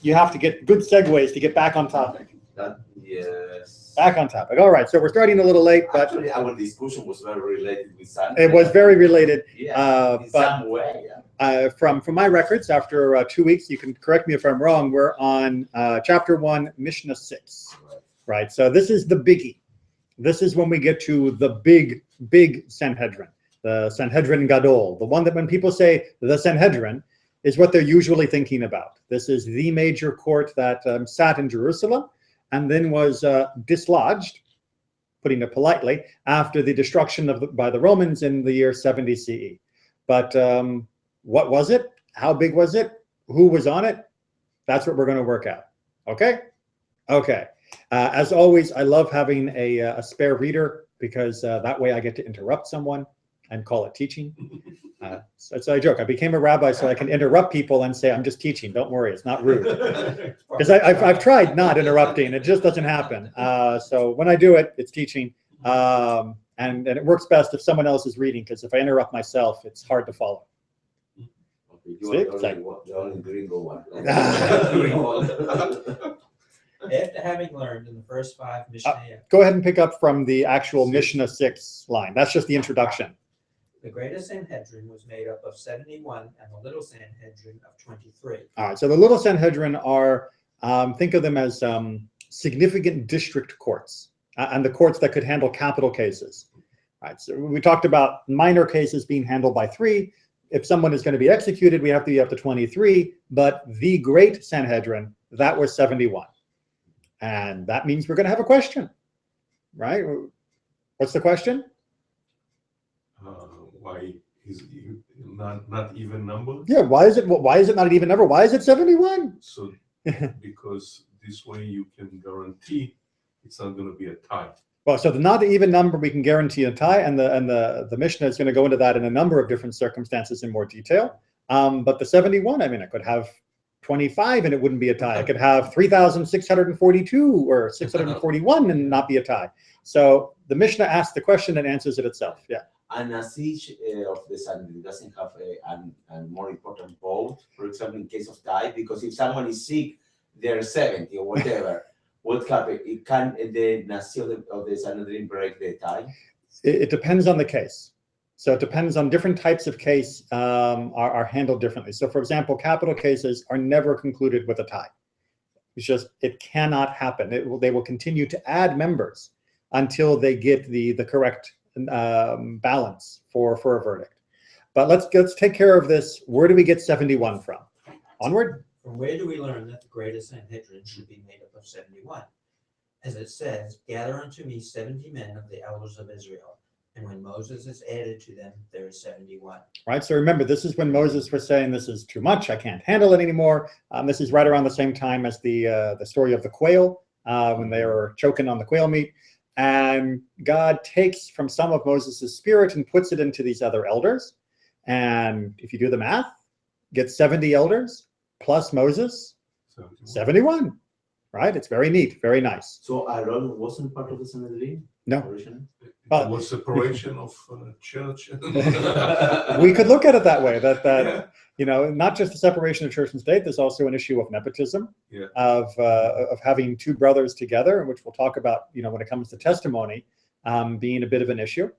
you have to get good segues to get back on topic. Yes. Back on topic. All right, so we're starting a little late, but actually our discussion was very related with Sanhedrin. it was very related. Yeah, in some way. Yeah. From my records, after 2 weeks, you can correct me if I'm wrong, we're on chapter 1, Mishnah 6. Right, so this is the biggie. This is when we get to the big Sanhedrin, the Sanhedrin Gadol, the one that when people say the Sanhedrin is what they're usually thinking about. This is the major court that sat in Jerusalem and then was dislodged, putting it politely, after the destruction by the Romans in the year 70 CE. But what was it? How big was it? Who was on it? That's what we're going to work out. Okay? Okay. As always, I love having a spare reader because that way I get to interrupt someone and call it teaching. So I joke. I became a rabbi so I can interrupt people and say, I'm just teaching. Don't worry, it's not rude. Because I've tried not interrupting. It just doesn't happen. So when I do it, it's teaching. And it works best if someone else is reading, because if I interrupt myself, it's hard to follow. Okay, you are the only gringo one. After having learned in the first 5 Mishnah, go ahead and pick up from the actual Mishnah 6 line. That's just the introduction. The greater Sanhedrin was made up of 71 and the little Sanhedrin of 23. All right, so the little Sanhedrin are, think of them as significant district courts and the courts that could handle capital cases. All right, so we talked about minor cases being handled by 3. If someone is going to be executed, we have to be up to 23, but the great Sanhedrin, that was 71. And that means we're going to have a question, right? What's the question? Why is it not even number? Yeah, why is it not an even number? Why is it 71? So because this way you can guarantee it's not going to be a tie. Well, so the not even number, we can guarantee a tie, and the Mishnah is going to go into that in a number of different circumstances in more detail. But the 71, I mean, I could have 25 and it wouldn't be a tie. I could have 3,642 or 641 and not be a tie. So the Mishnah asks the question and answers it itself. Yeah. And a siege of the Sanhedrin doesn't have a more important vote, for example, in case of tie, because if someone is sick, they're 70 or whatever. What happens? Can the Nasi of the Sanhedrin break the tie? It depends on the case. So it depends on different types of case are handled differently. So for example, capital cases are never concluded with a tie. It's just, it cannot happen. They will continue to add members until they get the correct balance for a verdict. But let's take care of this. Where do we get 71 from? Onward. From where do we learn that the greater Sanhedrin should be made up of 71? As it says, gather unto me 70 men of the elders of Israel. And when Moses is added to them, there is 71. Right. So remember, this is when Moses was saying, this is too much. I can't handle it anymore. This is right around the same time as the story of the quail, when they were choking on the quail meat. And God takes from some of Moses' spirit and puts it into these other elders. And if you do the math, get 70 elders plus Moses, 71. Right? It's very neat, very nice. So Aaron wasn't part of the Sanhedrin? No. Originally? It was separation of church. We could look at it that way, that you know, not just the separation of church and state, there's also an issue of nepotism, of having 2 brothers together, which we'll talk about, you know, when it comes to testimony, being a bit of an issue.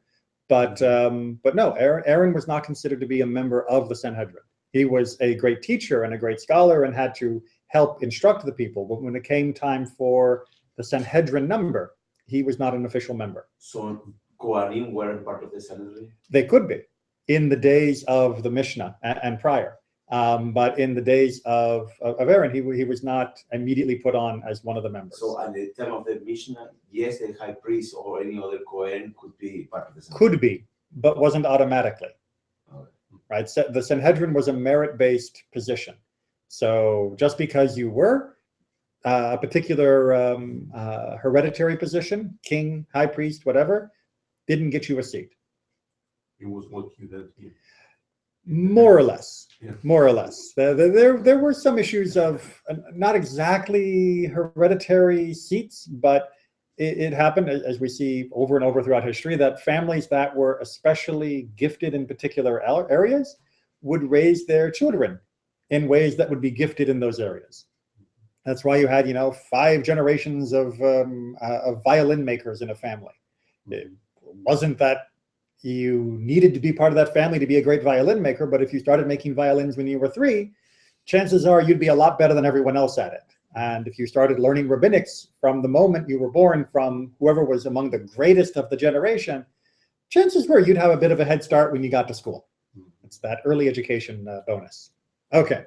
But no, Aaron was not considered to be a member of the Sanhedrin. He was a great teacher and a great scholar and had to help instruct the people. But when it came time for the Sanhedrin number, he was not an official member. So Kohanim weren't part of the Sanhedrin? They could be in the days of the Mishnah and prior. But in the days of Aaron, he was not immediately put on as one of the members. So at the time of the Mishnah, yes, the high priest or any other Kohen could be part of the Sanhedrin? Could be, but wasn't automatically. Okay. Right? So the Sanhedrin was a merit-based position. So just because you were a particular hereditary position, king, high priest, whatever, didn't get you a seat. It was what you did here. More or less. Yeah. More or less. There were some issues of not exactly hereditary seats, but it happened, as we see over and over throughout history, that families that were especially gifted in particular areas would raise their children in ways that would be gifted in those areas. That's why you had, 5 generations of violin makers in a family. It wasn't that you needed to be part of that family to be a great violin maker, but if you started making violins when you were 3, chances are you'd be a lot better than everyone else at it. And if you started learning rabbinics from the moment you were born from whoever was among the greatest of the generation, chances were you'd have a bit of a head start when you got to school. It's that early education bonus. Okay.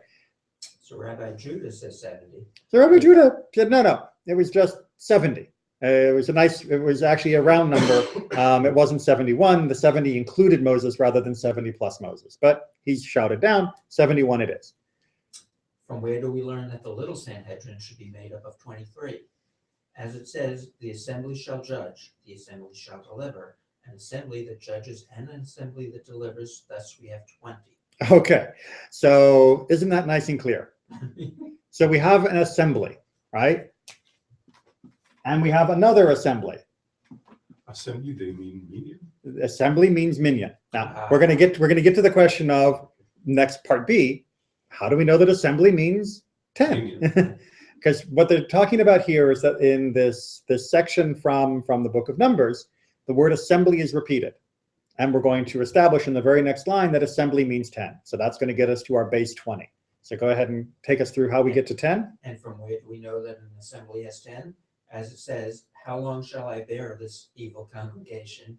So Rabbi Judah says 70. So Rabbi Judah said, no, it was just 70. It was actually a round number. It wasn't 71. The 70 included Moses rather than 70 plus Moses. But he's shouted down, 71 it is. From where do we learn that the little Sanhedrin should be made up of 23? As it says, the assembly shall judge, the assembly shall deliver, an assembly that judges and an assembly that delivers, thus we have 20. Okay, so isn't that nice and clear? So we have an assembly, right? And we have another assembly. Assembly, they mean medium. Assembly means minyan. Now we're gonna get to the question of next part B. How do we know that assembly means 10? Because what they're talking about here is that in this section from the book of Numbers, the word assembly is repeated. And we're going to establish in the very next line that assembly means 10. So that's going to get us to our base 20. So go ahead and take us through how we get to 10. And from where do we know that an assembly has 10? As it says, how long shall I bear this evil congregation?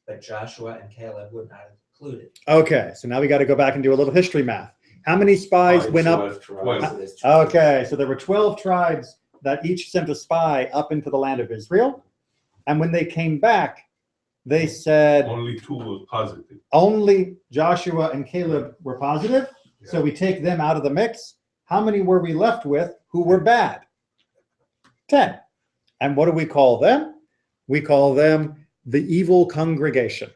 But Joshua and Caleb were not included. Okay, so now we got to go back and do a little history math. How many spies went up? 12. Okay, so there were 12 tribes that each sent a spy up into the land of Israel. And when they came back, they said Only 2 were positive. only Joshua and Caleb were positive. Yeah. So we take them out of the mix. How many were we left with who were bad? 10. And what do we call them? We call them the evil congregation,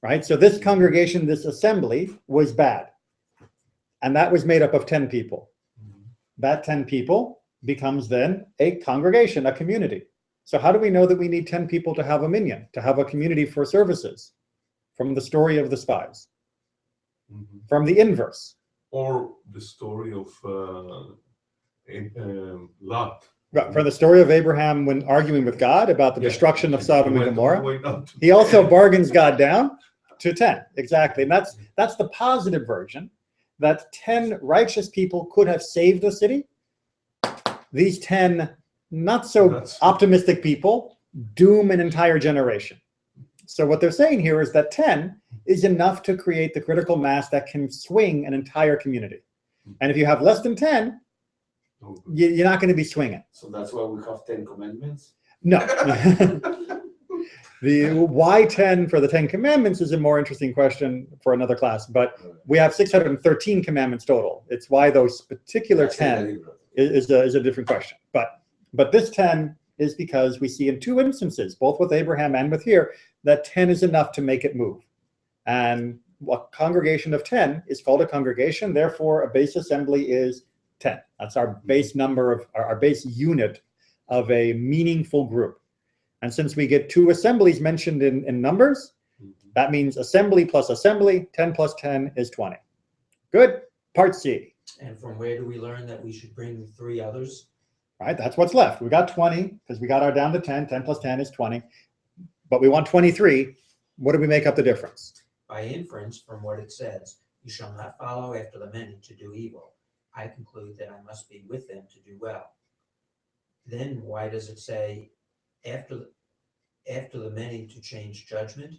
right? So this congregation, this assembly was bad. And that was made up of 10 people. That 10 people becomes then a congregation, a community. So how do we know that we need 10 people to have a minyan, to have a community for services? From the story of the spies. From the inverse. Or the story of Lot. From the story of Abraham when arguing with God about the destruction of Sodom and Gomorrah. He He also bargains God down to 10. Exactly. And that's the positive version, that 10 righteous people could have saved the city. These 10 not so optimistic people doom an entire generation. So what they're saying here is that 10 is enough to create the critical mass that can swing an entire community. And if you have less than 10, you're not going to be swinging. So that's why we have 10 commandments? No. The why 10 for the 10 commandments is a more interesting question for another class, but we have 613 commandments total. It's why those particular 10 is a different question. But this 10 is because we see in 2 instances, both with Abraham and with here, that 10 is enough to make it move. And a congregation of 10 is called a congregation. Therefore, a base assembly is 10. That's our base number of our base unit of a meaningful group. And since we get 2 assemblies mentioned in Numbers, that means assembly plus assembly, 10 plus 10 is 20. Good. Part C. And from where do we learn that we should bring 3 others? Right, that's what's left. We got 20 because we got our down to 10. 10 plus 10 is 20. But we want 23. What do we make up the difference? By inference from what it says, you shall not follow after the many to do evil. I conclude that I must be with them to do well. Then why does it say after the many to change judgment?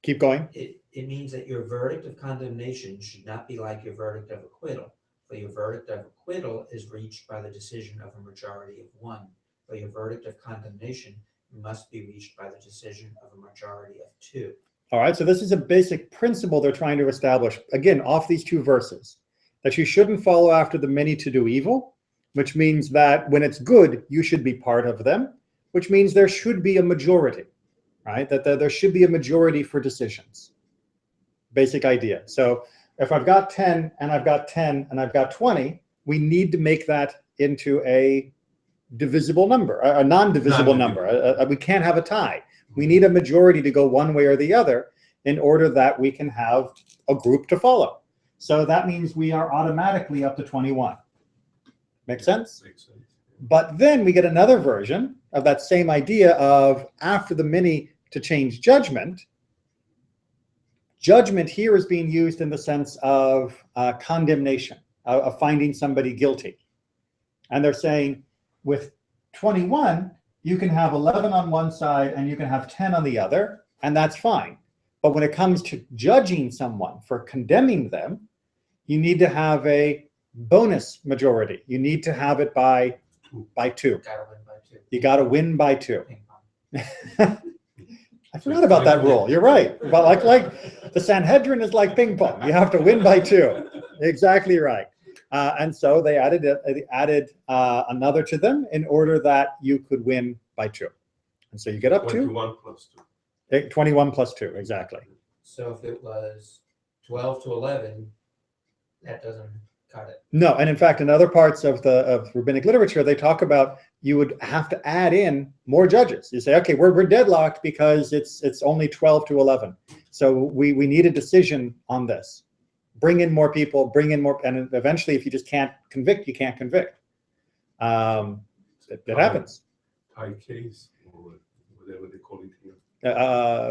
Keep going. It means that your verdict of condemnation should not be like your verdict of acquittal. For your verdict of acquittal is reached by the decision of a majority of 1. For your verdict of condemnation must be reached by the decision of a majority of 2. All right, so this is a basic principle they're trying to establish, again, off these 2 verses, that you shouldn't follow after the many to do evil, which means that when it's good, you should be part of them, which means there should be a majority, right? That there should be a majority for decisions. Basic idea. So if I've got 10 and I've got 10 and I've got 20, we need to make that into a divisible number, a non-divisible number. We can't have a tie. We need a majority to go one way or the other in order that we can have a group to follow. So that means we are automatically up to 21. Make sense? Makes sense. But then we get another version of that same idea of after the many to change judgment. Judgment here is being used in the sense of condemnation, of finding somebody guilty. And they're saying with 21, you can have 11 on one side and you can have 10 on the other, and that's fine. But when it comes to judging someone for condemning them, you need to have a bonus majority. You need to have it by 2. Gotta win by 2. You got to win by 2. Ping pong. I forgot about that rule. You're right. But like the Sanhedrin is like ping pong. You have to win by 2. Exactly right. And so they added another to them in order that you could win by 2. And so you get up 21 plus 2. 21 plus 2, exactly. So if it was 12 to 11, that doesn't cut it. No, and in fact, in other parts of rabbinic literature, they talk about you would have to add in more judges. You say, okay, we're deadlocked because it's only 12 to 11. So we need a decision on this. Bring in more people, and eventually, if you just can't convict, you can't convict. It happens. tie case or whatever they call it here.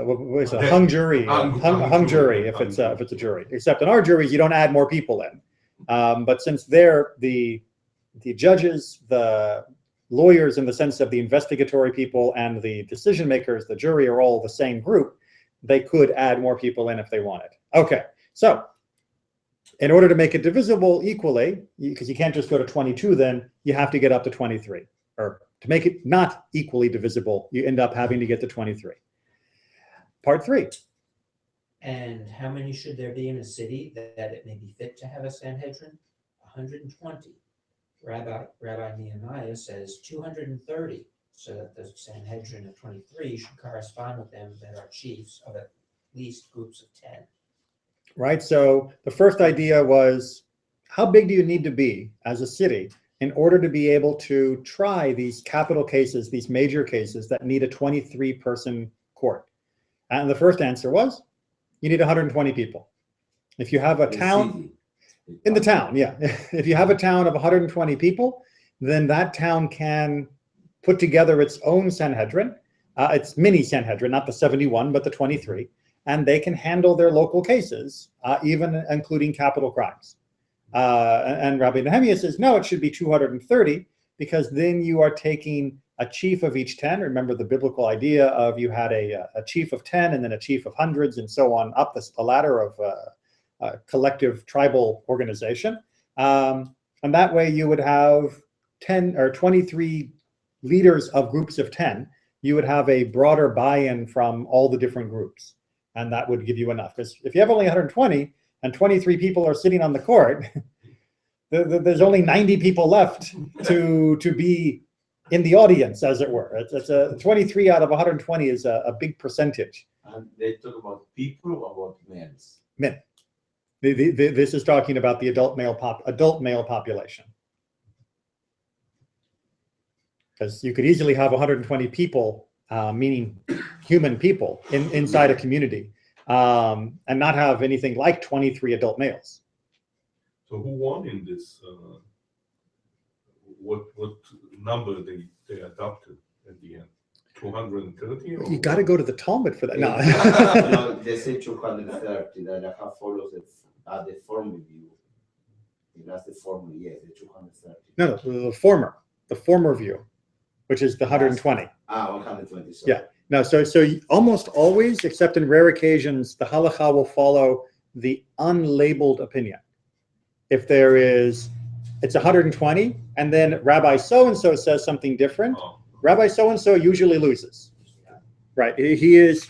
What is it? Hung jury. Hung jury if it's a jury. Except in our juries, you don't add more people in. But since they're the judges, the lawyers in the sense of the investigatory people and the decision makers, the jury are all the same group, they could add more people in if they wanted. Okay, so in order to make it divisible equally, because you can't just go to 22 then, you have to get up to 23. Or to make it not equally divisible, you end up having to get to 23. Part 3. And how many should there be in a city that it may be fit to have a Sanhedrin? 120. Rabbi Nehemiah says 230, so that the Sanhedrin of 23 should correspond with them that are chiefs of at least groups of 10. Right, so the first idea was, how big do you need to be as a city in order to be able to try these capital cases, these major cases that need a 23-person court? And the first answer was, you need 120 people. If you have a town, in the town, yeah. If you have a town of 120 people, then that town can put together its own Sanhedrin, its mini Sanhedrin, not the 71, but the 23, and they can handle their local cases, even including capital crimes. And Rabbi Nehemiah says, no, it should be 230, because then you are taking a chief of each 10. Remember the biblical idea of you had a chief of 10 and then a chief of hundreds and so on up the ladder of collective tribal organization. And that way you would have 10 or 23 leaders of groups of 10. You would have a broader buy-in from all the different groups. And that would give you enough. Because if you have only 120 and 23 people are sitting on the court, there's only 90 people left to be in the audience, as it were. It's a 23 out of 120 is a big percentage. And they talk about people or about men? Men. This is talking about the adult male population. Because you could easily have 120 people, meaning human people, inside a community, and not have anything like 23 adult males. So who won in this? What number they adopted at the end? 230? Or You got to go to the Talmud for that. No. No, they say 230. That I have followed the former view. That's the former, yes, the 230. No, the former view, which is the 120. 120. Sorry. Yeah. No, so almost always, except in rare occasions, the halakha will follow the unlabeled opinion. If there is, it's 120, and then Rabbi so-and-so says something different, Rabbi so-and-so usually loses. Right? He is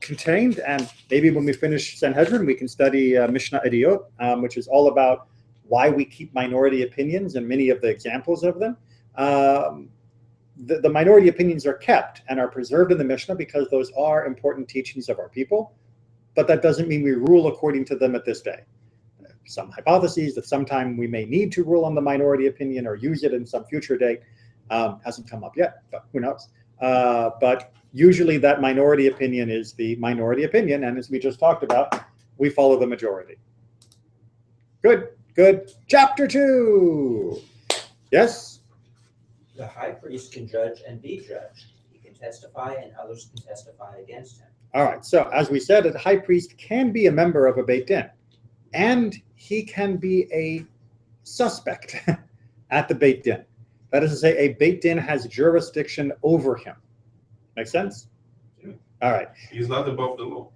contained, and maybe when we finish Sanhedrin, we can study Mishnah Idiot, which is all about why we keep minority opinions and many of the examples of them. The minority opinions are kept and are preserved in the Mishnah because those are important teachings of our people, but that doesn't mean we rule according to them at this day. Some hypotheses that sometime we may need to rule on the minority opinion or use it in some future date hasn't come up yet, but who knows. But usually that minority opinion is the minority opinion, and as we just talked about, we follow the majority. Good. Chapter 2. Yes? The high priest can judge and be judged. He can testify and others can testify against him. All right. So as we said, a high priest can be a member of a Beit Din, and he can be a suspect at the Beit Din. That is to say, a Beit Din has jurisdiction over him. Make sense? Yeah. All right. He's not above the law.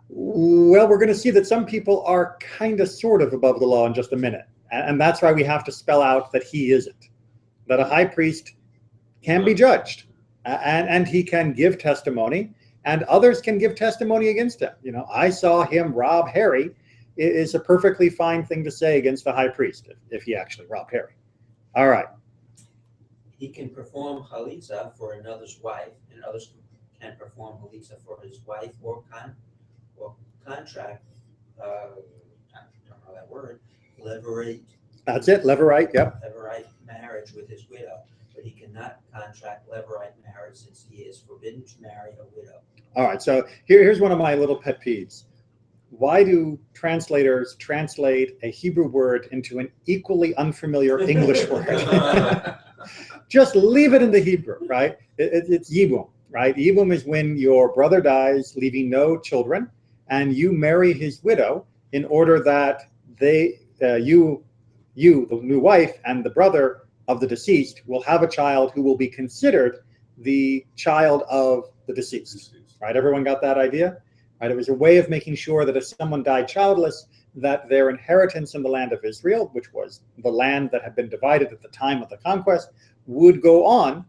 Well, we're going to see that some people are kind of sort of above the law in just a minute. And that's why we have to spell out that he isn't. That a high priest can be judged and he can give testimony and others can give testimony against him. You know, I saw him rob Harry is a perfectly fine thing to say against the high priest if he actually robbed Harry. All right. He can perform chalitza for another's wife, and others can perform chalitza for his wife or contract. I don't know that word. Levirate. That's it. Levirate. Yep. Levirate marriage with his widow, but he cannot contract levirate marriage since he is forbidden to marry a widow. All right. So here's one of my little pet peeves. Why do translators translate a Hebrew word into an equally unfamiliar English word? Just leave it in the Hebrew, right? It's yibum, right? Yibum is when your brother dies, leaving no children, and you marry his widow in order that you, the new wife, and the brother of the deceased will have a child who will be considered the child of the deceased, right? Everyone got that idea? Right? It was a way of making sure that if someone died childless, that their inheritance in the land of Israel, which was the land that had been divided at the time of the conquest, would go on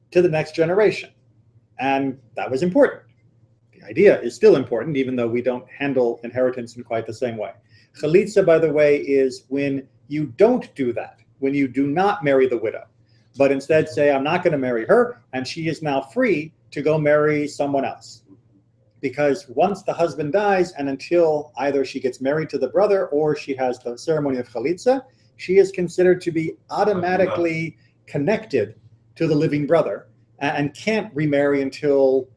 to the next generation. And that was important. The idea is still important, even though we don't handle inheritance in quite the same way. Chalitza, by the way, is when you don't do that, when you do not marry the widow, but instead say, I'm not going to marry her, and she is now free to go marry someone else. Because once the husband dies, and until either she gets married to the brother or she has the ceremony of chalitza, she is considered to be automatically connected to the living brother and can't remarry until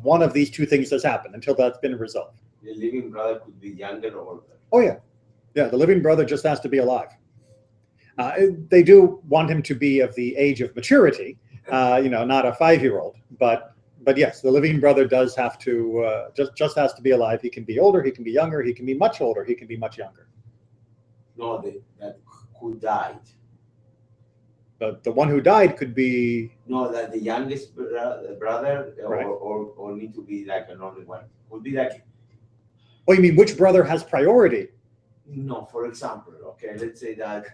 one of these two things has happened, until that's been resolved. The living brother could be younger or older. Oh, yeah. Yeah, the living brother just has to be alive. They do want him to be of the age of maturity, not a 5-year-old, but yes, the living brother does have to just has to be alive. He can be older, he can be younger, he can be much older, he can be much younger. No, that who died. But the one who died could be that the youngest brother Right. or need to be like an older one. Would be like, Oh, you mean which brother has priority? no, for example, okay, let's say that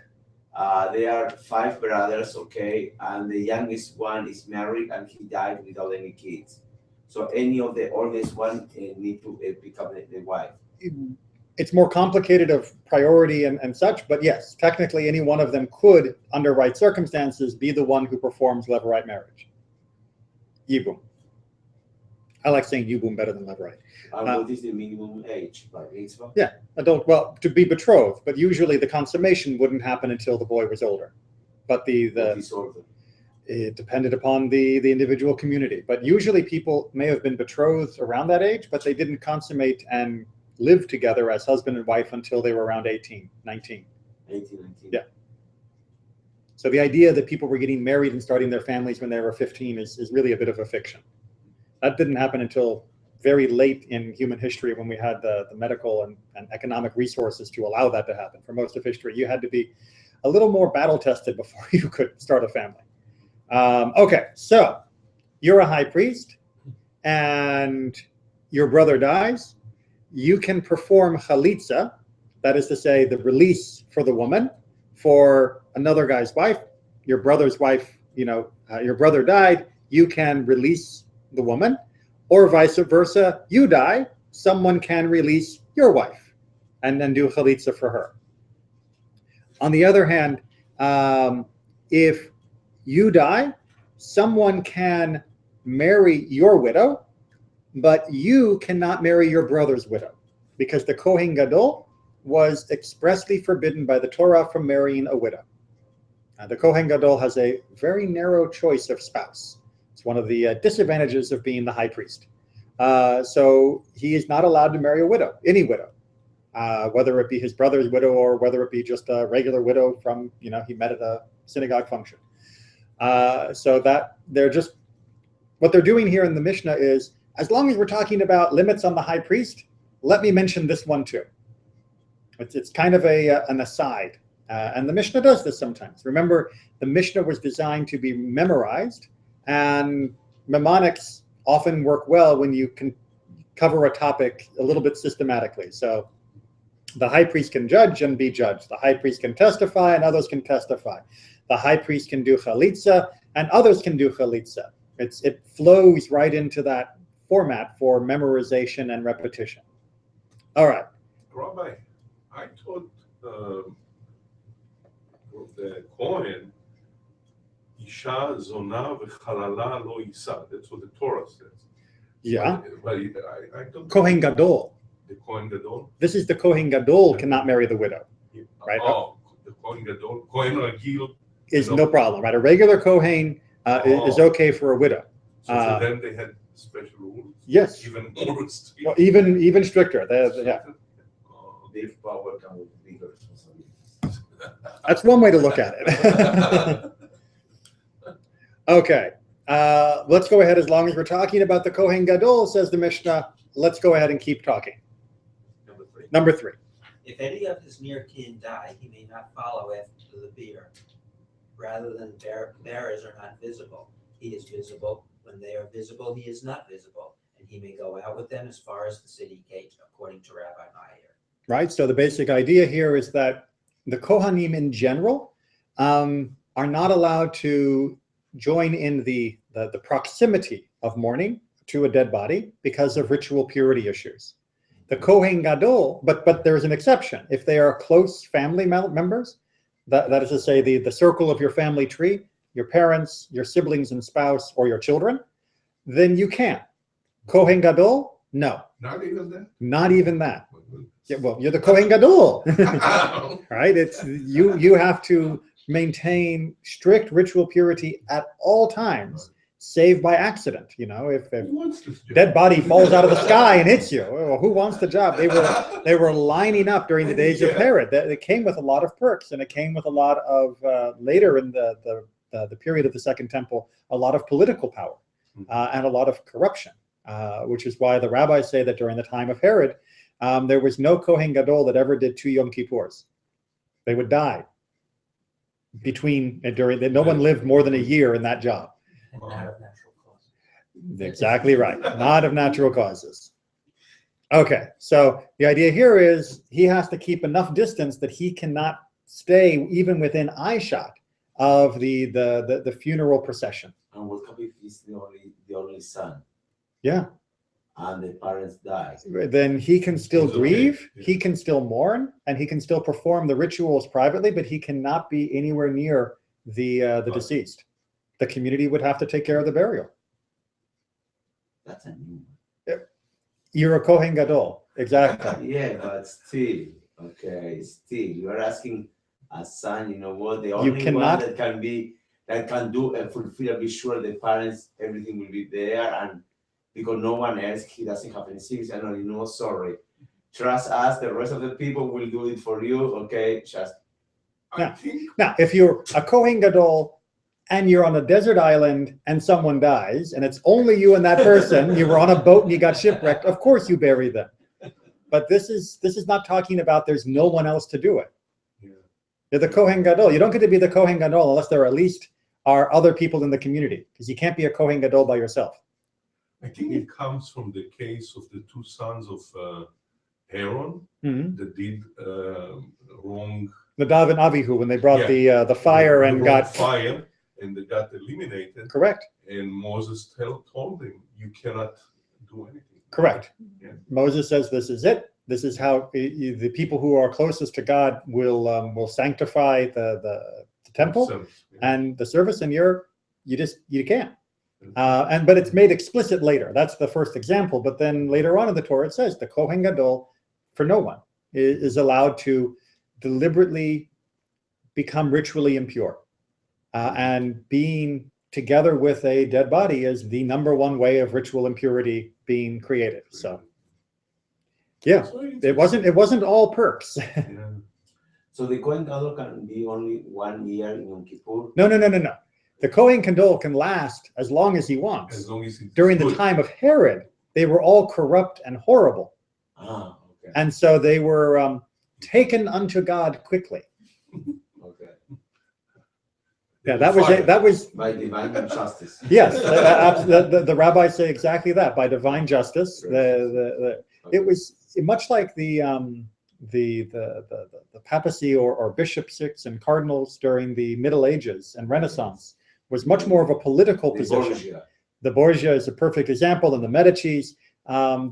there are 5 brothers, okay, and the youngest one is married and he died without any kids. So any of the oldest one need to become the wife. It's more complicated of priority and such, but yes, technically any one of them could, under right circumstances, be the one who performs levirate marriage. Yibum. I like saying yibum better than levirate. What is the minimum age? Like mitzvah? Yeah, adult, well, to be betrothed, but usually the consummation wouldn't happen until the boy was older. But What is older? it depended upon the individual community. But usually people may have been betrothed around that age, but they didn't consummate and live together as husband and wife until they were around 18, 19. 18, 19. Yeah. So the idea that people were getting married and starting their families when they were 15 is really a bit of a fiction. That didn't happen until very late in human history when we had the medical and economic resources to allow that to happen. For most of history, you had to be a little more battle tested before you could start a family. Okay, so you're a high priest and your brother dies. You can perform chalitza, that is to say the release for the woman, for another guy's wife. Your brother's wife, your brother died, you can release the woman, or vice versa, you die, someone can release your wife and then do chalitza for her. On the other hand, if you die, someone can marry your widow, but you cannot marry your brother's widow, because the Kohen Gadol was expressly forbidden by the Torah from marrying a widow. The Kohen Gadol has a very narrow choice of spouse. It's one of the disadvantages of being the high priest. So he is not allowed to marry a widow, any widow. whether it be his brother's widow or whether it be just a regular widow from, he met at a synagogue function. So that what they're doing here in the Mishnah is, as long as we're talking about limits on the high priest, let me mention this one too. It's kind of an aside. And the Mishnah does this sometimes. Remember, the Mishnah was designed to be memorized, and mnemonics often work well when you can cover a topic a little bit systematically. So the high priest can judge and be judged. The high priest can testify and others can testify. The high priest can do chalitza and others can do chalitza. It flows right into that format for memorization and repetition. All right. Rabbi, I thought the Kohen, Isha zona v'chalala lo isa. That's what the Torah says. Yeah. But I don't. Kohen Gadol. The Kohen Gadol. This is the Kohen Gadol cannot marry the widow. Right. Oh, the Kohen Gadol. Kohen Ragil is no problem, right? A regular Kohen is okay for a widow. So for them they had special rules. Yes. Even more strict. Well, even stricter. Yeah. Big power comes with bigger responsibilities. That's one way to look at it. Okay. Let's go ahead. As long as we're talking about the Kohen Gadol, says the Mishnah, let's go ahead and keep talking. Number three. If any of his near kin die, he may not follow after the bier. Rather than bearers are not visible, he is visible. When they are visible, he is not visible, and he may go out with them as far as the city gate, according to Rabbi Meir. Right. So the basic idea here is that the Kohanim in general are not allowed to join in the proximity of mourning to a dead body because of ritual purity issues. The Kohen Gadol, but there's an exception. If they are close family members, that is to say the circle of your family tree, your parents, your siblings and spouse, or your children, then you can. Kohen Gadol, no. Not even that? Not even that. Yeah, well, you're the Kohen Gadol. Right? It's you have to maintain strict ritual purity at all times, save by accident. If dead body falls out of the sky and hits you, well, who wants the job? They were lining up during the days of Herod. It came with a lot of perks, and it came with a lot of later in the period of the Second Temple, a lot of political power and a lot of corruption, which is why the rabbis say that during the time of Herod, there was no Kohen Gadol that ever did 2 Yom Kippurs. They would die no one lived more than a year in that job. And not of natural causes. Exactly right. Not of natural causes. Okay, so the idea here is he has to keep enough distance that he cannot stay even within eyeshot of the funeral procession. And what if he's the only son? Yeah. And the parents die. Then he can still It's grieve, okay. Yeah. he can still mourn, and he can still perform the rituals privately, but he cannot be anywhere near the Right. deceased. The community would have to take care of the burial. That's a new You're a Kohen Gadol, exactly. one. Yeah, but still, you are asking a son, the only cannot- one that can do and fulfill, be sure the parents, everything will be there, and because no one else, he doesn't have any siblings, and no, sorry. Trust us, the rest of the people will do it for you, okay? Just I think Now, if you're a Kohen Gadol and you're on a desert island and someone dies, and it's only you and that person, you were on a boat and you got shipwrecked, of course you bury them. But this is not talking about there's no one else to do it. yeah. You're the Kohen Gadol. You don't get to be the Kohen Gadol unless there at least are other people in the community, because you can't be a Kohen Gadol by yourself. I think it comes from the case of the 2 sons of Aaron Mhm. that did wrong. Nadav and Avihu, when they brought Yeah. the fire and wrong got fire, and they got eliminated. correct. And Moses told him, "You cannot do anything." Correct. Yeah. Moses says, "This is it. This is how the people who are closest to God will sanctify the temple So, yeah. and the service, and you can't." But it's made explicit later. That's the first example. But then later on in the Torah, it says the Kohen Gadol, for no one, is allowed to deliberately become ritually impure. And being together with a dead body is the number one way of ritual impurity being created. So Yeah, So it wasn't all perks. Yeah. So the Kohen Gadol can be only 1 year in Yom Kippur. No. The Kohen Gadol can last as long as he wants. As long as it's During the good. time of Herod, they were all corrupt and horrible, Okay. and so they were taken unto God quickly. Okay. Yeah, Fire. that was By divine justice. yes. The rabbis say exactly that, by divine justice. It was much like the papacy or bishoprics and cardinals during the Middle Ages and Renaissance was much more of a political The position. Borgia. The Borgia is a perfect example, and the Medicis.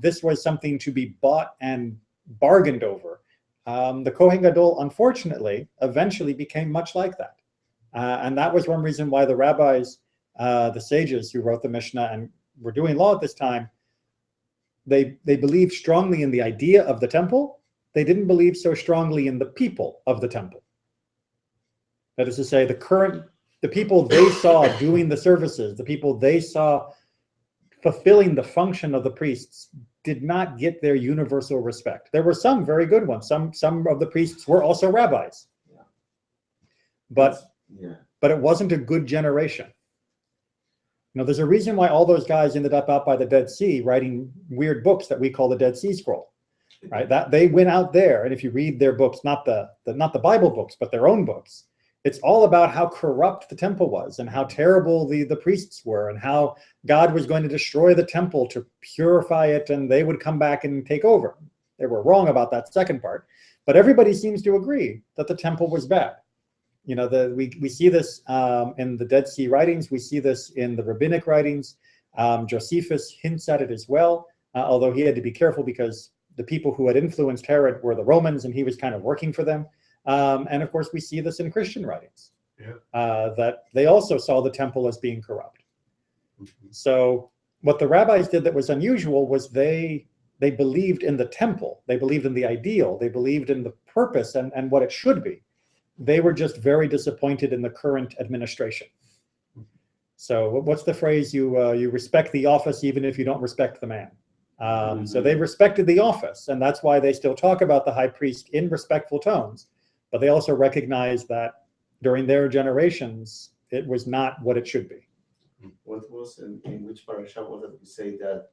This was something to be bought and bargained over. The Kohen Gadol, unfortunately, eventually became much like that. And that was one reason why the rabbis, the sages who wrote the Mishnah and were doing law at this time, they believed strongly in the idea of the temple. They didn't believe so strongly in the people of the temple. That is to say, the people they saw doing the services, the people they saw fulfilling the function of the priests, did not get their universal respect. There were some very good ones. Some of the priests were also rabbis. Yeah. But it wasn't a good generation. There's a reason why all those guys ended up out by the Dead Sea writing weird books that we call the Dead Sea Scroll, right? That they went out there, and if you read their books, not the Bible books, but their own books, it's all about how corrupt the temple was and how terrible the priests were and how God was going to destroy the temple to purify it, and they would come back and take over. They were wrong about that second part, but everybody seems to agree that the temple was bad. We see this in the Dead Sea writings. We see this in the rabbinic writings. Josephus hints at it as well, although he had to be careful because the people who had influenced Herod were the Romans, and he was kind of working for them. And of course, we see this in Christian writings, that they also saw the temple as being corrupt. Mm-hmm. So what the rabbis did that was unusual was they believed in the temple. They believed in the ideal. They believed in the purpose and what it should be. They were just very disappointed in the current administration. So what's the phrase? You respect the office even if you don't respect the man. So they respected the office, and that's why they still talk about the high priest in respectful tones. But they also recognize that during their generations, it was not what it should be. What was in which parasha was it we say that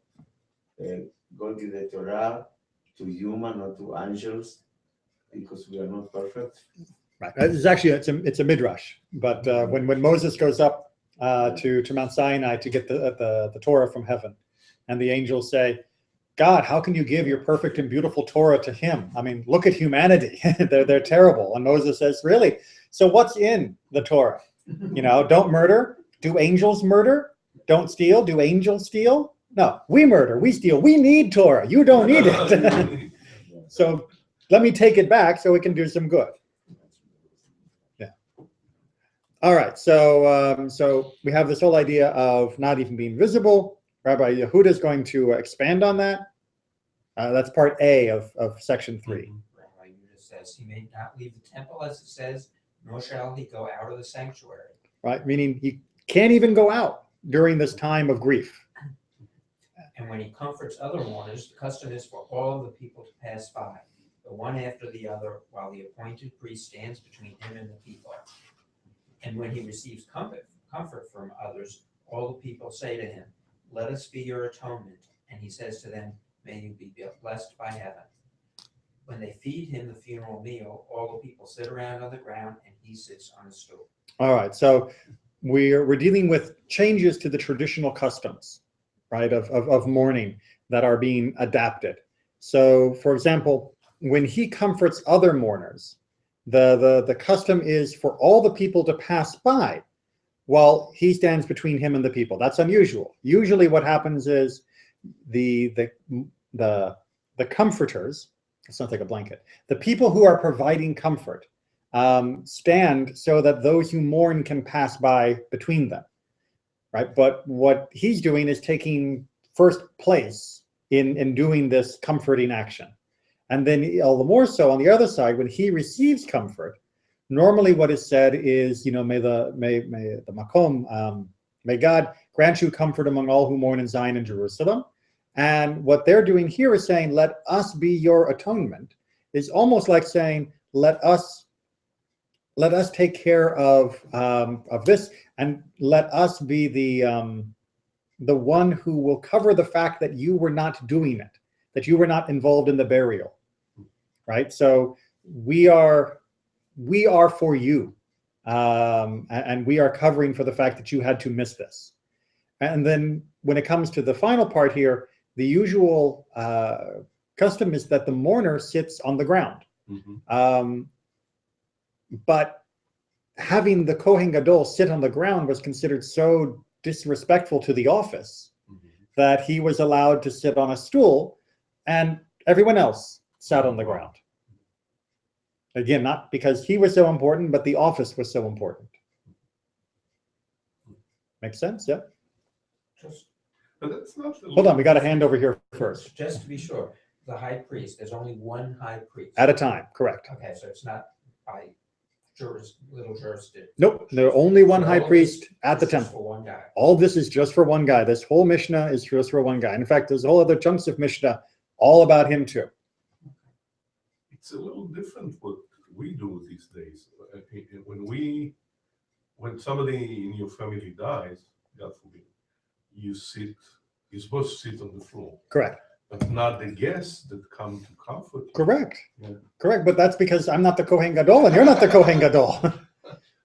God gave the Torah to human, not to angels, because we are not perfect? Right. It's actually it's a midrash. But when Moses goes up to Mount Sinai to get the Torah from heaven, and the angels say, God, how can you give your perfect and beautiful Torah to him? I mean, look at humanity. they're terrible. And Moses says, really? So what's in the Torah? Don't murder. Do angels murder? Don't steal. Do angels steal? No, we murder. We steal. We need Torah. You don't need it. So let me take it back so we can do some good. Yeah. All right. So we have this whole idea of not even being visible. Rabbi Yehuda is going to expand on that. That's part A of section 3. Rabbi Yehuda says he may not leave the temple, as it says, nor shall he go out of the sanctuary. Right, meaning he can't even go out during this time of grief. And when he comforts other mourners, the custom is for all of the people to pass by, the one after the other, while the appointed priest stands between him and the people. And when he receives comfort from others, all the people say to him, let us be your atonement. And he says to them, may you be blessed by heaven. When they feed him the funeral meal, all the people sit around on the ground and he sits on a stool. All right, so we're dealing with changes to the traditional customs, right, of mourning that are being adapted. So, for example, when he comforts other mourners, the custom is for all the people to pass by while he stands between him and the people. That's unusual. Usually what happens is the comforters, it sounds like a blanket, the people who are providing comfort stand so that those who mourn can pass by between them, right? But what he's doing is taking first place in doing this comforting action. And then all the more so on the other side, when he receives comfort, normally what is said is, may the makom, may God grant you comfort among all who mourn in Zion and Jerusalem. And what they're doing here is saying, let us be your atonement, is almost like saying, let us take care of this, and let us be the one who will cover the fact that you were not doing it, that you were not involved in the burial, right? So we are for you, and we are covering for the fact that you had to miss this. And then when it comes to the final part here, the usual custom is that the mourner sits on the ground. But having the Kohen Gadol sit on the ground was considered so disrespectful to the office that he was allowed to sit on a stool, and everyone else sat on the ground. Again, not because he was so important, but the office was so important. Makes sense? Yeah. But that's not the Hold on, we got a hand over here first. Just to be sure, the high priest, there's only one high priest. At a time, correct. Okay, so it's not by little jurisdiction. Nope, there are only one high All priest this at the is just temple. for one guy. All this is just for one guy. This whole Mishnah is just for one guy. In fact, there's whole other chunks of Mishnah all about him too. It's a little different what we do these days. When somebody in your family dies, God forbid, you're supposed to sit on the floor. Correct. But not the guests that come to comfort you. Correct. Yeah. Correct. But that's because I'm not the Kohen Gadol and you're not the Kohen Gadol.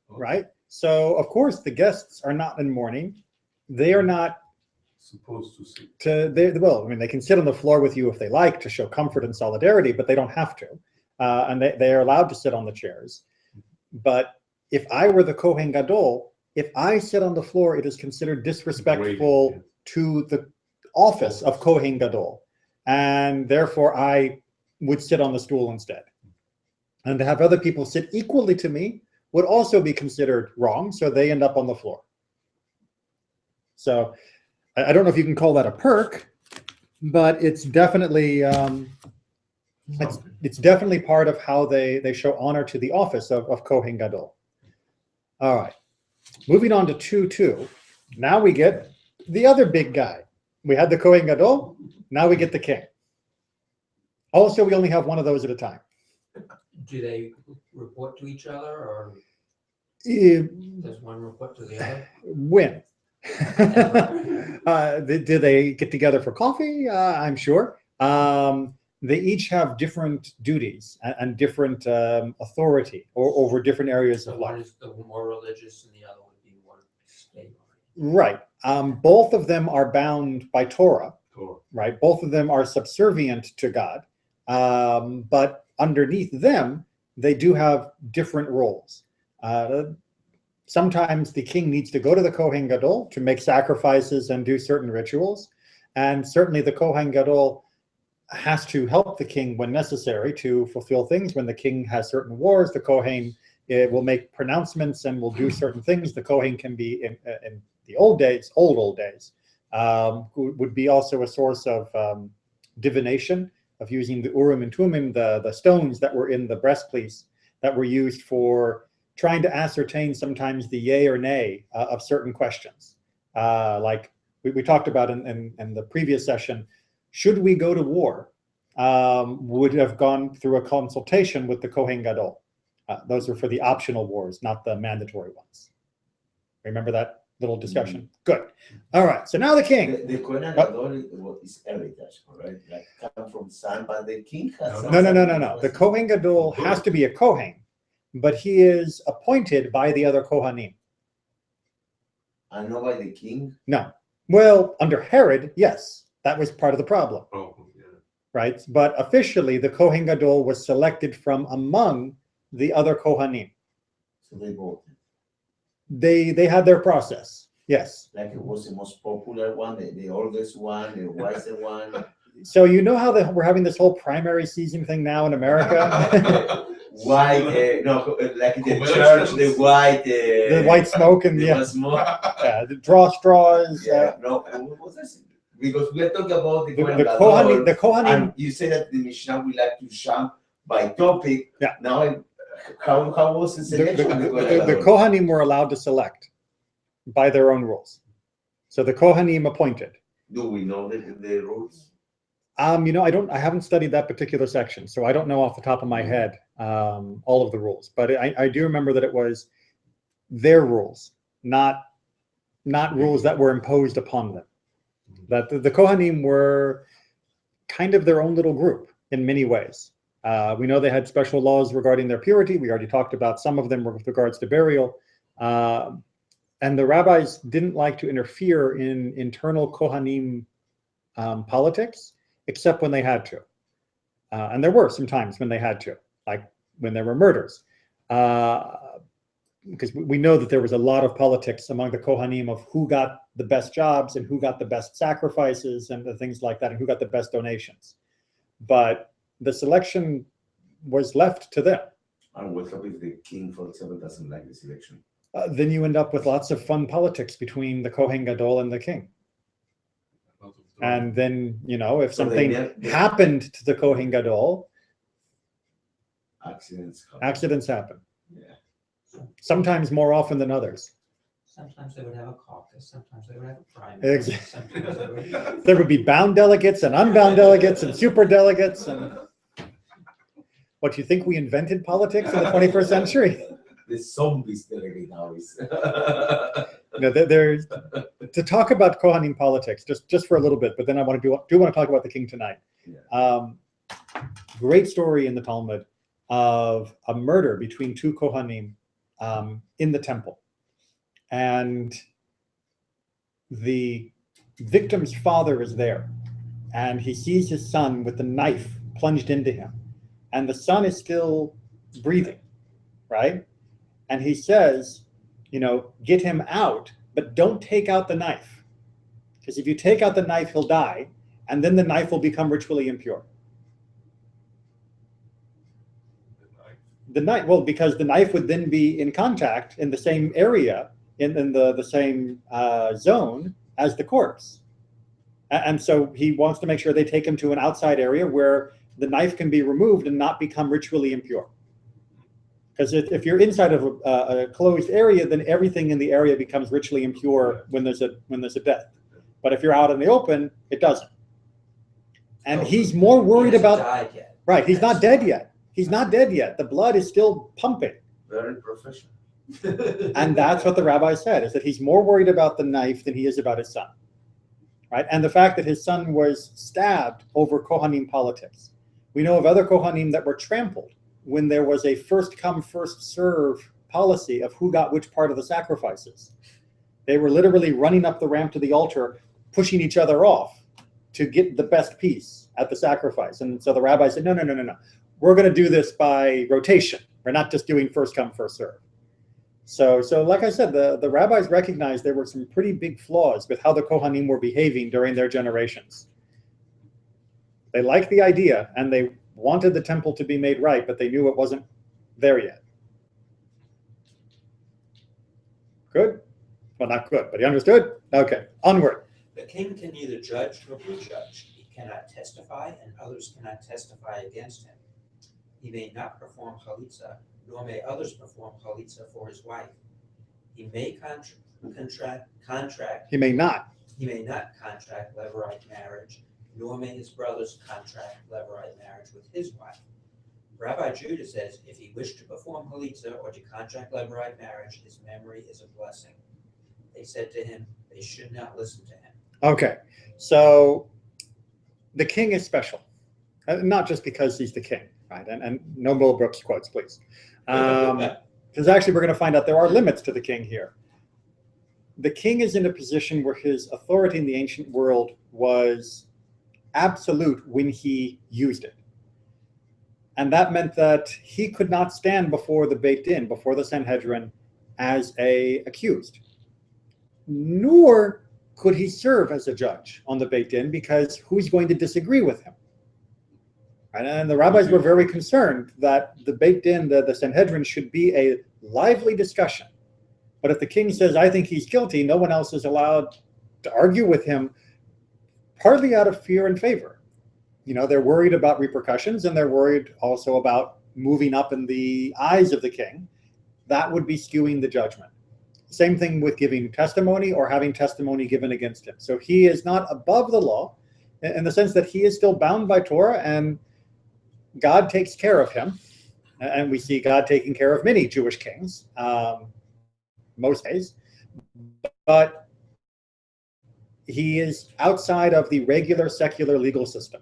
Right? So, of course, the guests are not in mourning. They are not Supposed to sit. well, I mean, they can sit on the floor with you if they like to show comfort and solidarity, but they don't have to. And they are allowed to sit on the chairs. But if I were the Kohen Gadol, if I sit on the floor, it is considered disrespectful Great, yeah. to the office of Kohen Gadol. And therefore, I would sit on the stool instead. And to have other people sit equally to me would also be considered wrong, so they end up on the floor. So I don't know if you can call that a perk, but it's definitely it's definitely part of how they show honor to the office of Kohen Gadol. All right, moving on to 2:2. Now we get the other big guy. We had the Kohen Gadol. Now we get the king. Also, we only have one of those at a time. Do they report to each other, or does one report to the other? When? Do they get together for coffee? I'm sure. They each have different duties and different authority over different areas So of one life. is the more religious, and the other would be more state. Right. Both of them are bound by Torah. Right. Both of them are subservient to God. But underneath them, they do have different roles. Sometimes the king needs to go to the Kohen Gadol to make sacrifices and do certain rituals. And certainly the Kohen Gadol has to help the king when necessary to fulfill things. When the king has certain wars, the Kohen will make pronouncements and will do certain things. The Kohen can be, in the old days, would be also a source of divination, of using the Urim and Tumim, the stones that were in the breastpiece that were used for trying to ascertain sometimes the yay or nay of certain questions. Like we talked about in the previous session, should we go to war, would have gone through a consultation with the Kohen Gadol. Those are for the optional wars, not the mandatory ones. Remember that little discussion? Good. All right, so now the king. The Kohen Gadol is heritage, correct? Like come from son, but the king has No. The Kohen Gadol has to be a Kohen, but he is appointed by the other Kohanim. And not by the king? No. Well, under Herod, yes, that was part of the problem. Oh, yeah. Right? But officially, the Kohen Gadol was selected from among the other Kohanim. So they voted. They had their process, yes. Like it was the most popular one, the oldest one, the wisest one. So you know how we're having this whole primary season thing now in America? White, no, like the church, the white smoke and the smoke. the draw straws. Yeah, no, what was this? Because we are talking about the Kohanim, and you say that the Mishnah we like to jump by topic. Yeah. Now, how was the selection? The Kohanim were allowed to select by their own rules. So the Kohanim appointed. Do we know the rules? I haven't studied that particular section, so I don't know off the top of my head all of the rules. But I do remember that it was their rules, not rules that were imposed upon them. That the Kohanim were kind of their own little group in many ways. We know they had special laws regarding their purity. We already talked about some of them with regards to burial. And the rabbis didn't like to interfere in internal Kohanim politics, except when they had to. And there were some times when they had to, like when there were murders. Because we know that there was a lot of politics among the Kohanim of who got the best jobs and who got the best sacrifices and the things like that, and who got the best donations. But the selection was left to them. And what happens if the king, for example, doesn't like the selection? Then you end up with lots of fun politics between the Kohen Gadol and the king. And then, if So something happened to the Kohen Gadol, accidents happen. happen. Yeah. Sometimes more often than others. Sometimes they would have a caucus, sometimes they would have a primary. Exactly. Sometimes they would. There would be bound delegates and unbound delegates and super delegates. And what, do you think we invented politics in the 21st century? The zombies delegate now is. There's to talk about Kohanim politics just for a little bit, but then I want to talk about the king tonight. Yeah. Great story in the Talmud of a murder between two Kohanim in the temple, and the victim's father is there, and he sees his son with the knife plunged into him, and the son is still breathing, right? And he says, get him out, but don't take out the knife. Because if you take out the knife, he'll die, and then the knife will become ritually impure. The knife, well, because the knife would then be in contact in the same area, in the same zone as the corpse. And so he wants to make sure they take him to an outside area where the knife can be removed and not become ritually impure. Because if you're inside of a closed area, then everything in the area becomes ritually impure when there's a death. But if you're out in the open, it doesn't. And he's more worried about. Died yet. Right, he's not dead yet. He's not dead yet. The blood is still pumping. Very professional. And that's what the rabbi said, is that he's more worried about the knife than he is about his son. Right? And the fact that his son was stabbed over Kohanim politics. We know of other Kohanim that were trampled when there was a first come, first serve policy of who got which part of the sacrifices. They were literally running up the ramp to the altar, pushing each other off to get the best piece at the sacrifice. And so the rabbi said, no. We're going to do this by rotation. We're not just doing first come, first serve. So like I said, the rabbis recognized there were some pretty big flaws with how the Kohanim were behaving during their generations. They liked the idea, and they wanted the temple to be made right, but they knew it wasn't there yet. Good? Well, not good, but you understood? Okay, onward. The king can neither judge nor be judged. He cannot testify, and others cannot testify against him. He may not perform chalitza, nor may others perform chalitza for his wife. He may contract. He may not. He may not contract levirate marriage, nor may his brothers contract levirate marriage with his wife. Rabbi Judah says if he wished to perform chalitza or to contract levirate marriage, his memory is a blessing. They said to him, they should not listen to him. Okay, so the king is special, not just because he's the king, right? And no Mel Brooks quotes, please. Because actually we're going to find out there are limits to the king here. The king is in a position where his authority in the ancient world was absolute when he used it. And that meant that he could not stand before the Beit Din, before the Sanhedrin, as an accused. Nor could he serve as a judge on the Beit Din, because who's going to disagree with him? And the rabbis were very concerned that the Beit Din, the Sanhedrin, should be a lively discussion. But if the king says, I think he's guilty, no one else is allowed to argue with him, partly out of fear and favor. They're worried about repercussions, and they're worried also about moving up in the eyes of the king. That would be skewing the judgment. Same thing with giving testimony or having testimony given against him. So he is not above the law in the sense that he is still bound by Torah, and God takes care of him. And we see God taking care of many Jewish kings, most days. But he is outside of the regular secular legal system.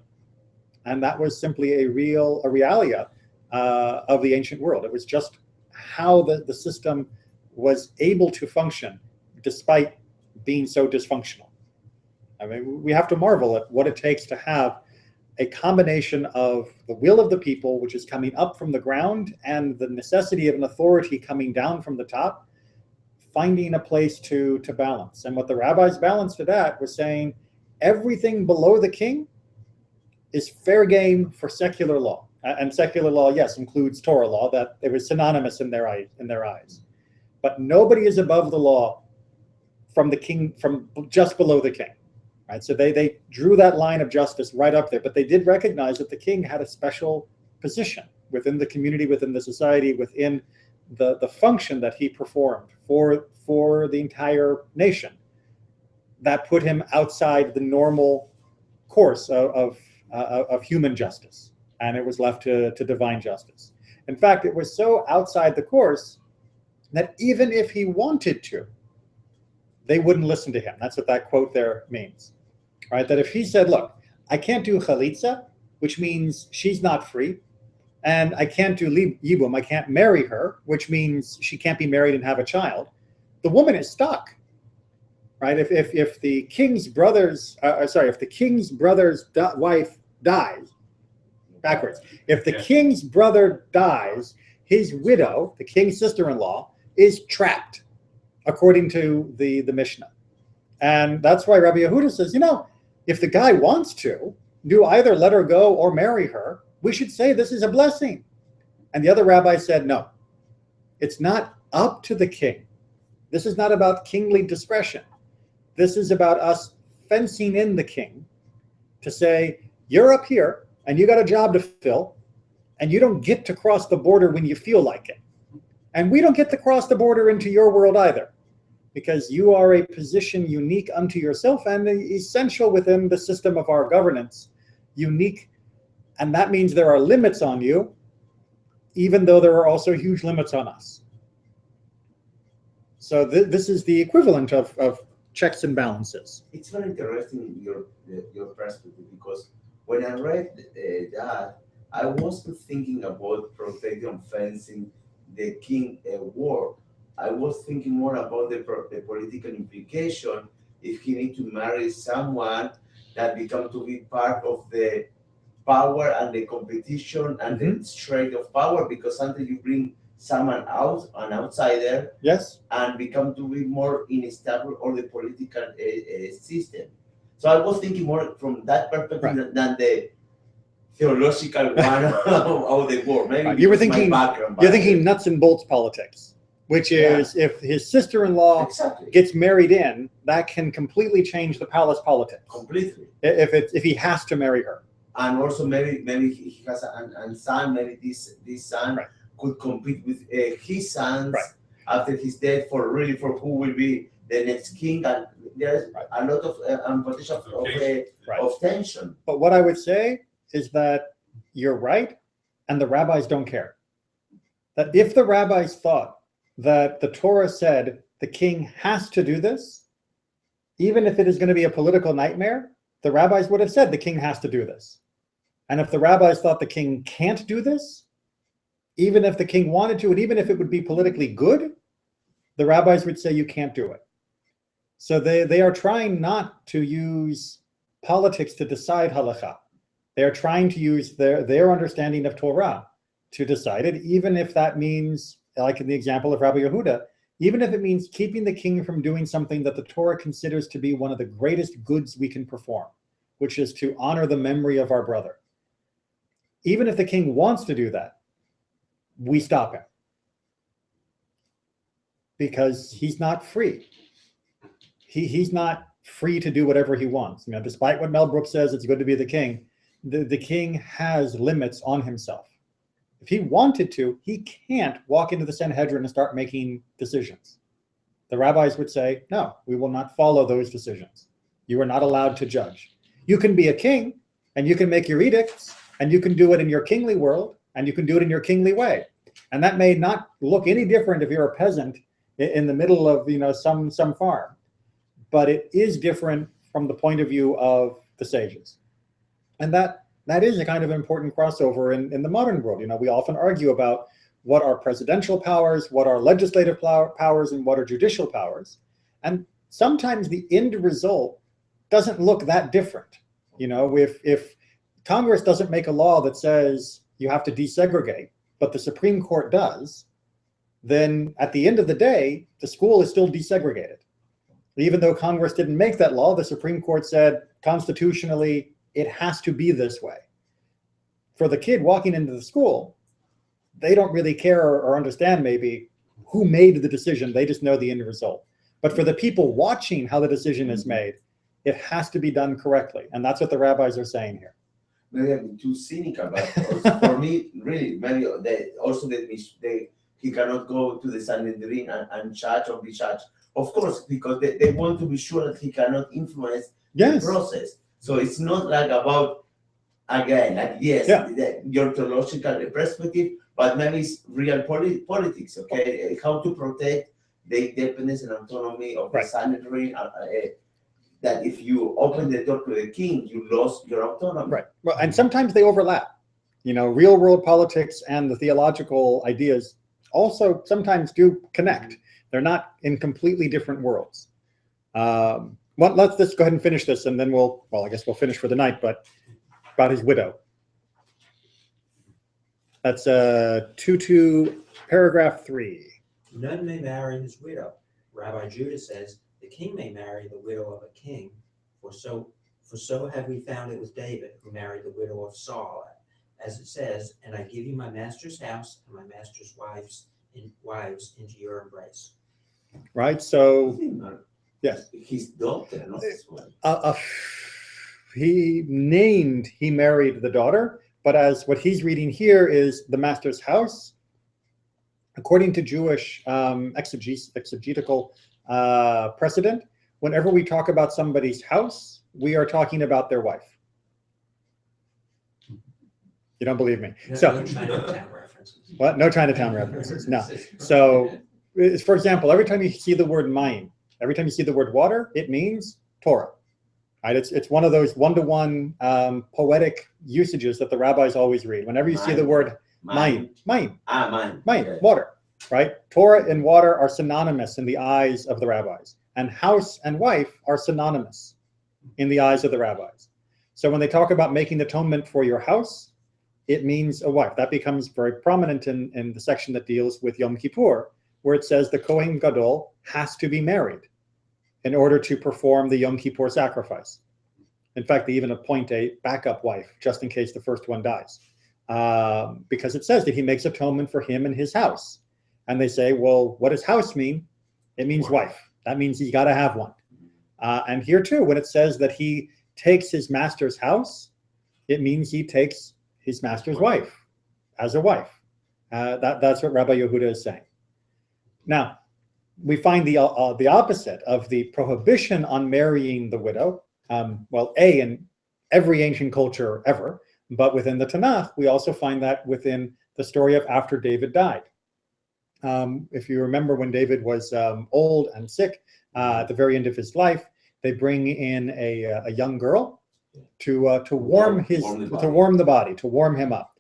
And that was simply a realia of the ancient world. It was just how the system was able to function despite being so dysfunctional. I mean, we have to marvel at what it takes to have a combination of the will of the people, which is coming up from the ground, and the necessity of an authority coming down from the top, finding a place to balance. And what the rabbis balanced to that was saying everything below the king is fair game for secular law. And secular law, yes, includes Torah law, that it was synonymous in their eyes. But nobody is above the law from the king, from just below the king. Right? So they drew that line of justice right up there, but they did recognize that the king had a special position within the community, within the society, within the function that he performed for the entire nation, that put him outside the normal course of human justice, and it was left to divine justice. In fact, it was so outside the course that even if he wanted to, they wouldn't listen to him. That's what that quote there means, right? That if he said, look, I can't do chalitza, which means she's not free, and I can't do yibum, I can't marry her, which means she can't be married and have a child, the woman is stuck, right? If the king's brother's, if the king's brother's wife dies, backwards, if the king's brother dies, his widow, the king's sister-in-law, is trapped, according to the Mishnah. And that's why Rabbi Yehuda says, if the guy wants to do either let her go or marry her, we should say this is a blessing. And the other rabbi said, no, it's not up to the king. This is not about kingly discretion. This is about us fencing in the king to say, you're up here and you got a job to fill, and you don't get to cross the border when you feel like it. And we don't get to cross the border into your world either, because you are a position unique unto yourself and essential within the system of our governance, unique. And that means there are limits on you, even though there are also huge limits on us. So this is the equivalent of checks and balances. It's very interesting your perspective, because when I read that, I wasn't thinking about protecting, fencing the king war. I was thinking more about the political implication if he need to marry someone that become to be part of the power and the competition and the strength of power, because sometimes you bring someone out, an outsider, yes, and become to be more unstable or the political system. So I was thinking more from that perspective than the theological one of the war. Maybe you were thinking, you're thinking nuts and bolts politics, which is if his sister-in-law gets married in, that can completely change the palace politics. Completely. If he has to marry her. And also maybe he has a son, maybe this son could compete with his sons after his death for who will be the next king. And there's a lot of potential of tension. But what I would say is that you're right, and the rabbis don't care. That if the rabbis thought that the Torah said the king has to do this, even if it is going to be a political nightmare, the rabbis would have said the king has to do this. And if the rabbis thought the king can't do this, even if the king wanted to, and even if it would be politically good, the rabbis would say you can't do it. So they are trying not to use politics to decide halakha. They are trying to use their understanding of Torah to decide it, even if that means, like in the example of Rabbi Yehuda, even if it means keeping the king from doing something that the Torah considers to be one of the greatest goods we can perform, which is to honor the memory of our brother. Even if the king wants to do that, we stop him, because he's not free. He's not free to do whatever he wants. Despite what Mel Brooks says, it's good to be the king. The king has limits on himself. If he wanted to, he can't walk into the Sanhedrin and start making decisions. The rabbis would say, no, we will not follow those decisions. You are not allowed to judge. You can be a king, and you can make your edicts, and you can do it in your kingly world, and you can do it in your kingly way. And that may not look any different if you're a peasant in the middle of some farm, but it is different from the point of view of the sages. And that is a kind of important crossover in the modern world. We often argue about what are presidential powers, what are legislative powers, and what are judicial powers. And sometimes the end result doesn't look that different. If Congress doesn't make a law that says you have to desegregate, but the Supreme Court does, then at the end of the day, the school is still desegregated. Even though Congress didn't make that law, the Supreme Court said constitutionally it has to be this way. For the kid walking into the school, they don't really care or understand maybe who made the decision. They just know the end result. But for the people watching how the decision is made, it has to be done correctly. And that's what the rabbis are saying here. Maybe I'm too cynical, but also for me, really, maybe he cannot go to the Sanhedrin and judge or be judged. Of course, because they want to be sure that he cannot influence the process. So it's not like about, again, your theological perspective, but maybe it's real politics, okay? How to protect the independence and autonomy of the Sanhedrin. That if you open the door to the king, you lost your autonomy. Right. Well, and sometimes they overlap. Real world politics and the theological ideas also sometimes do connect. They're not in completely different worlds. Let's just go ahead and finish this, and then I guess we'll finish for the night, but about his widow. That's 2 paragraph 3. None may marry his widow. Rabbi Judah says, the king may marry the widow of a king, for so have we found it with David, who married the widow of Saul, as it says, and I give you my master's house and my master's wives into your embrace. Right. So, yes, his daughter, not his wife. He married the daughter, but as what he's reading here is the master's house. According to Jewish exegetical precedent, whenever we talk about somebody's house, we are talking about their wife. You don't believe me? No Chinatown references. What? No Chinatown references. No. So, for example, every time you see the word mayim, every time you see the word water, it means Torah. Right? It's one of those one-to-one poetic usages that the rabbis always read. Whenever you see the word mayim, water. Right? Torah and water are synonymous in the eyes of the rabbis, and house and wife are synonymous in the eyes of the rabbis. So when they talk about making atonement for your house, it means a wife. That becomes very prominent in the section that deals with Yom Kippur, where it says the Kohen Gadol has to be married in order to perform the Yom Kippur sacrifice. In fact, they even appoint a backup wife just in case the first one dies, because it says that he makes atonement for him and his house. And they say, well, what does house mean? It means wife. That means he's got to have one. And here too, when it says that he takes his master's house, it means he takes his master's wife as a wife. That's what Rabbi Yehuda is saying. Now, we find the opposite of the prohibition on marrying the widow. In every ancient culture ever, but within the Tanakh, we also find that within the story of after David died. If you remember when David was old and sick at the very end of his life, they bring in a young girl to warm the body, to warm him up.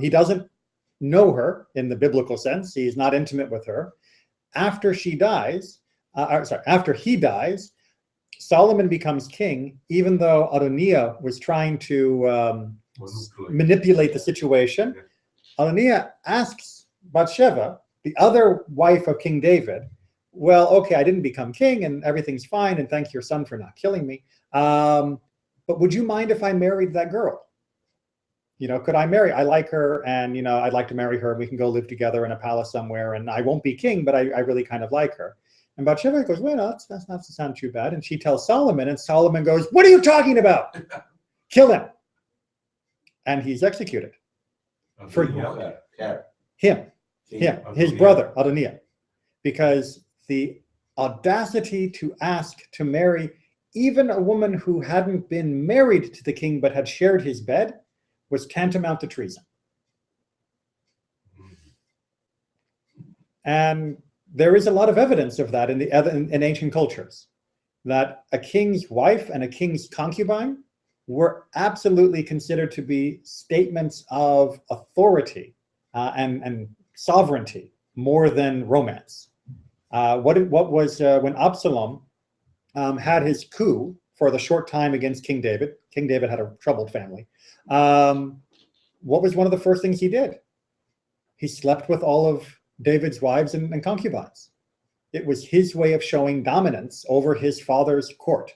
He doesn't know her in the biblical sense. He's not intimate with her. After he dies, Solomon becomes king, even though Adoniah was trying to manipulate the situation. Adoniah asks Bathsheba, the other wife of King David, well, okay, I didn't become king and everything's fine, and thank your son for not killing me. But would you mind if I married that girl? Could I marry? I like her, and I'd like to marry her, and we can go live together in a palace somewhere, and I won't be king, but I really kind of like her. And Bathsheba goes, well, no, that's not to sound too bad. And she tells Solomon, and Solomon goes, what are you talking about? Kill him. And he's executed. For him, his brother, Adoniah. Because the audacity to ask to marry even a woman who hadn't been married to the king but had shared his bed was tantamount to treason. And there is a lot of evidence of that in ancient cultures, that a king's wife and a king's concubine were absolutely considered to be statements of authority and sovereignty more than romance. What was when Absalom had his coup for the short time against King David. King David had a troubled family. What was one of the first things he did? He slept with all of David's wives and concubines. It was his way of showing dominance over his father's court.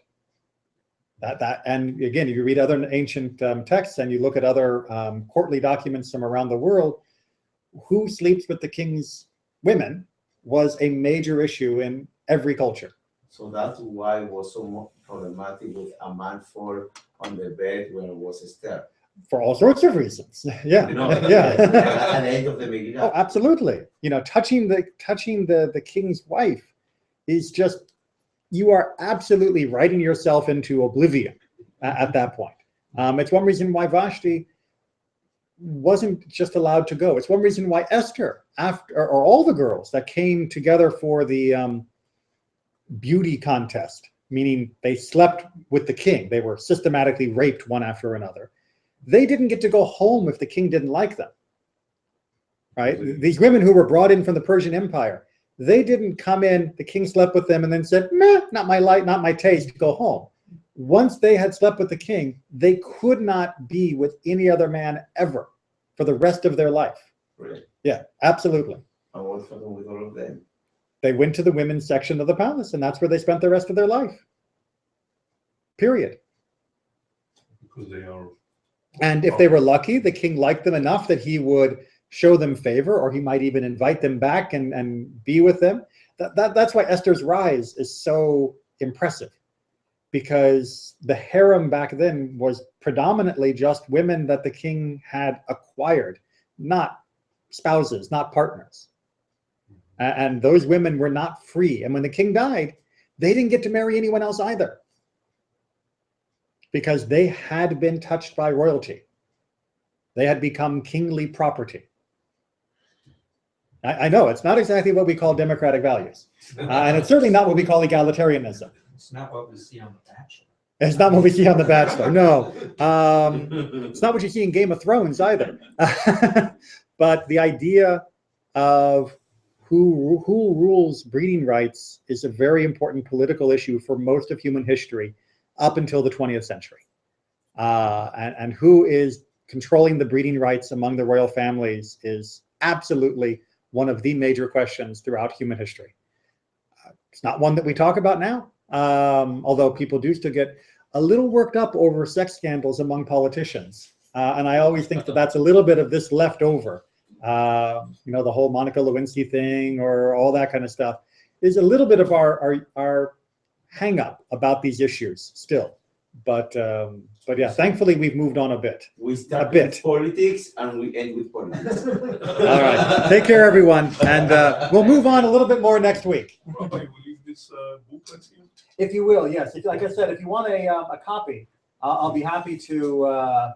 And again, if you read other ancient texts and you look at other courtly documents from around the world, who sleeps with the king's women was a major issue in every culture. So that's why it was so problematic with a man fall on the bed when it was Esther. For all sorts of reasons. Yeah. You know, Yeah. At the end of the Megillah. Oh, absolutely. You know, touching the king's wife is just, you are absolutely writing yourself into oblivion at that point. It's one reason why Vashti wasn't just allowed to go. It's one reason why Esther, or all the girls that came together for the beauty contest, meaning they slept with the king, they were systematically raped one after another. They didn't get to go home if the king didn't like them, right? These women who were brought in from the Persian Empire, they didn't come in, the king slept with them and then said, meh, not my light, not my taste, go home. Once they had slept with the king, they could not be with any other man ever for the rest of their life. Really? Yeah, absolutely. And what happened with all of them? They went to the women's section of the palace, and that's where they spent the rest of their life. Period. Because they are. And if they were lucky, the king liked them enough that he would show them favor, or he might even invite them back and be with them. That's why Esther's rise is so impressive, because the harem back then was predominantly just women that the king had acquired, not spouses, not partners. And those women were not free. And when the king died, they didn't get to marry anyone else either, because they had been touched by royalty. They had become kingly property. I know it's not exactly what we call democratic values. And it's certainly not what we call egalitarianism. It's not what we see on The Bachelor. It's not what we see on The Bachelor, no. It's not what you see in Game of Thrones either. But the idea of who rules breeding rights is a very important political issue for most of human history up until the 20th century. And who is controlling the breeding rights among the royal families is absolutely one of the major questions throughout human history. It's not one that we talk about now, although people do still get a little worked up over sex scandals among politicians. And I always think that that's a little bit of this leftover. You know, the whole Monica Lewinsky thing or all that kind of stuff is a little bit of our hang up about these issues still. But yeah, thankfully we've moved on a bit. We start with politics and we end with politics. All right. Take care, everyone. And we'll move on a little bit more next week. Rabbi, will leave this booklet here? If you will, yes. Like I said, if you want a copy, I'll be happy to